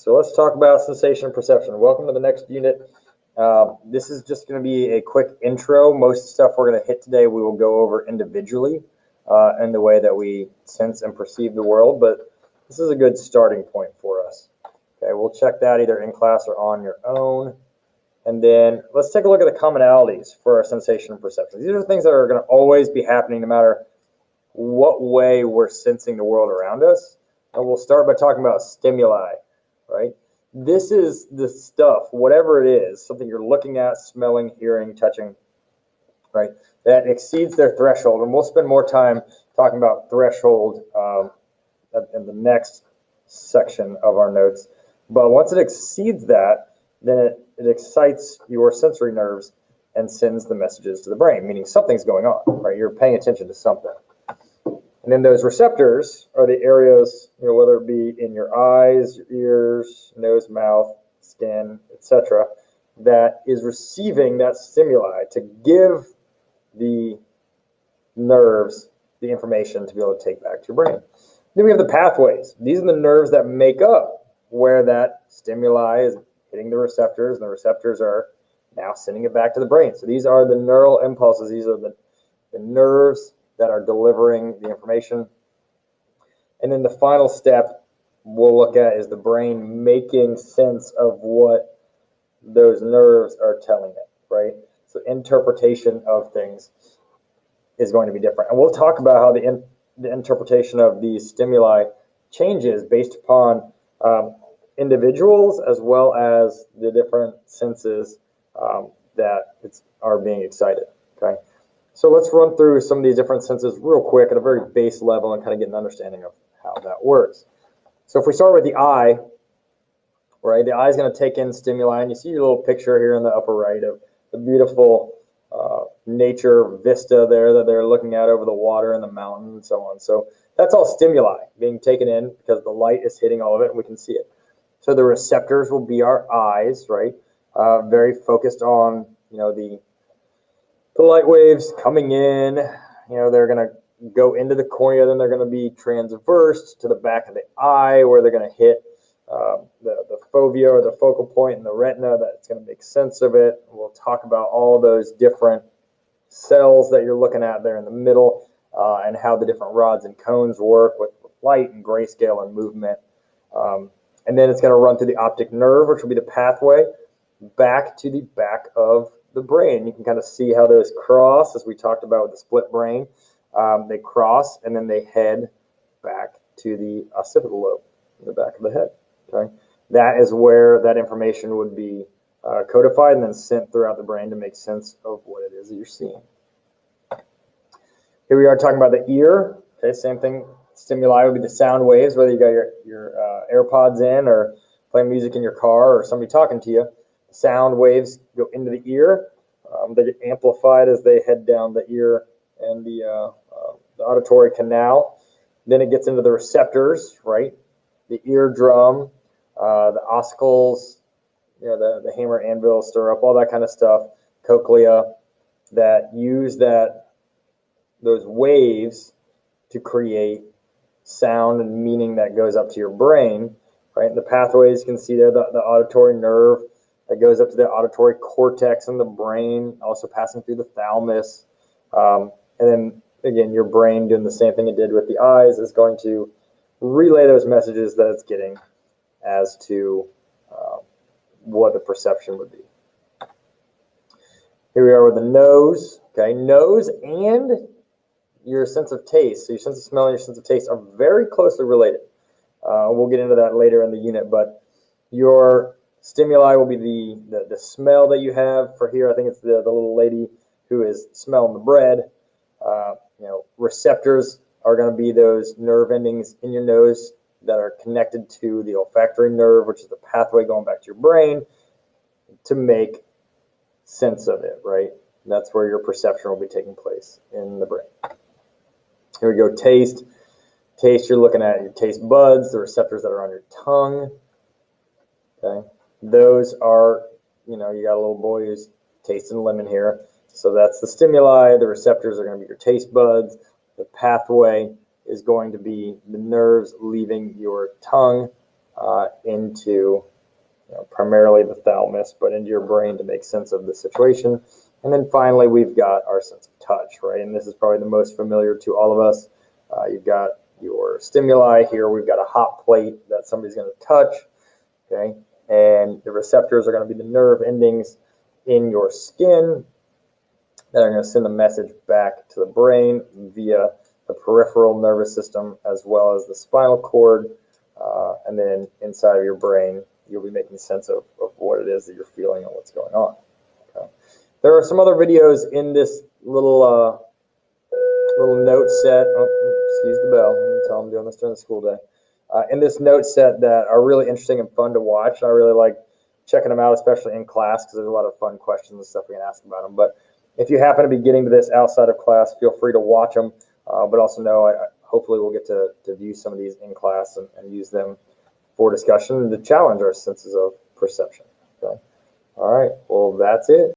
So let's talk about sensation and perception. Welcome to the next unit. This is just going to be a quick intro. Most of the stuff we're going to hit today we will go over individually in the way that we sense and perceive the world, but this is a good starting point for us. Okay, we'll check that either in class or on your own. And then let's take a look at the commonalities for our sensation and perception. These are things that are going to always be happening no matter what way we're sensing the world around us. And we'll start by talking about stimuli, right? This is the stuff, whatever it is, something you're looking at, smelling, hearing, touching, right, that exceeds their threshold. And we'll spend more time talking about threshold in the next section of our notes. But once it exceeds that, then it excites your sensory nerves and sends the messages to the brain, meaning something's going on, right? You're paying attention to something. And then those receptors are the areas, whether it be in your eyes, your ears, nose, mouth, skin, etc., that is receiving that stimuli to give the nerves the information to be able to take back to your brain. Then we have the pathways. These are the nerves that make up where that stimuli is hitting the receptors, and the receptors are now sending it back to the brain. So these are the neural impulses. These are the nerves that are delivering the information. And then the final step we'll look at is the brain making sense of what those nerves are telling it, right? So interpretation of things is going to be different. And we'll talk about how the interpretation of these stimuli changes based upon individuals as well as the different senses that are being excited, okay? So let's run through some of these different senses real quick at a very base level and kind of get an understanding of how that works. So if we start with the eye, right, the eye is going to take in stimuli, and you see your little picture here in the upper right of the beautiful nature vista there that they're looking at over the water and the mountain and so on. So that's all stimuli being taken in because the light is hitting all of it and we can see it. So the receptors will be our eyes, right, very focused on, the light waves coming in. They're going to go into the cornea, then they're going to be transverse to the back of the eye where they're going to hit the fovea or the focal point in the retina. That's going to make sense of it. We'll talk about all those different cells that you're looking at there in the middle and how the different rods and cones work with light and grayscale and movement. And then it's going to run through the optic nerve, which will be the pathway back to the back of the brain. You can kind of see how those cross, as we talked about with the split brain. They cross and then they head back to the occipital lobe in the back of the head. Okay, that is where that information would be codified and then sent throughout the brain to make sense of what it is that you're seeing. Here we are talking about the ear. Okay, same thing. Stimuli would be the sound waves, whether you got your AirPods in or playing music in your car or somebody talking to you. Sound waves go into the ear. They get amplified as they head down the ear and the auditory canal. Then it gets into the receptors, right? The eardrum, the ossicles, the hammer, anvil, stirrup, all that kind of stuff. Cochlea that use those waves to create sound and meaning that goes up to your brain, right? And the pathways you can see there, the auditory nerve that goes up to the auditory cortex in the brain, also passing through the thalamus. And then, again, your brain doing the same thing it did with the eyes is going to relay those messages that it's getting as to what the perception would be. Here we are with the nose. Okay, nose and your sense of taste, so your sense of smell and your sense of taste are very closely related. We'll get into that later in the unit, but your stimuli will be the smell that you have. For here, I think it's the little lady who is smelling the bread. Receptors are going to be those nerve endings in your nose that are connected to the olfactory nerve, which is the pathway going back to your brain to make sense of it, right? And that's where your perception will be taking place in the brain. Here we go, taste. Taste, you're looking at your taste buds, the receptors that are on your tongue. Okay, those are, you got a little boy who's tasting lemon here. So that's the stimuli. The receptors are going to be your taste buds. The pathway is going to be the nerves leaving your tongue into primarily the thalamus, but into your brain to make sense of the situation. And then finally, we've got our sense of touch, right? And this is probably the most familiar to all of us. You've got your stimuli here. We've got a hot plate that somebody's going to touch, okay? And the receptors are going to be the nerve endings in your skin that are going to send a message back to the brain via the peripheral nervous system as well as the spinal cord. And then inside of your brain, you'll be making sense of what it is that you're feeling and what's going on. Okay. There are some other videos in this little note set. Oh, excuse the bell. Tell them I'm doing this during the school day. In this note set that are really interesting and fun to watch. I really like checking them out, especially in class, because there's a lot of fun questions and stuff we can ask about them. But if you happen to be getting to this outside of class, feel free to watch them. But also know, hopefully we'll get to view some of these in class and use them for discussion to challenge our senses of perception. Okay. All right. Well, that's it.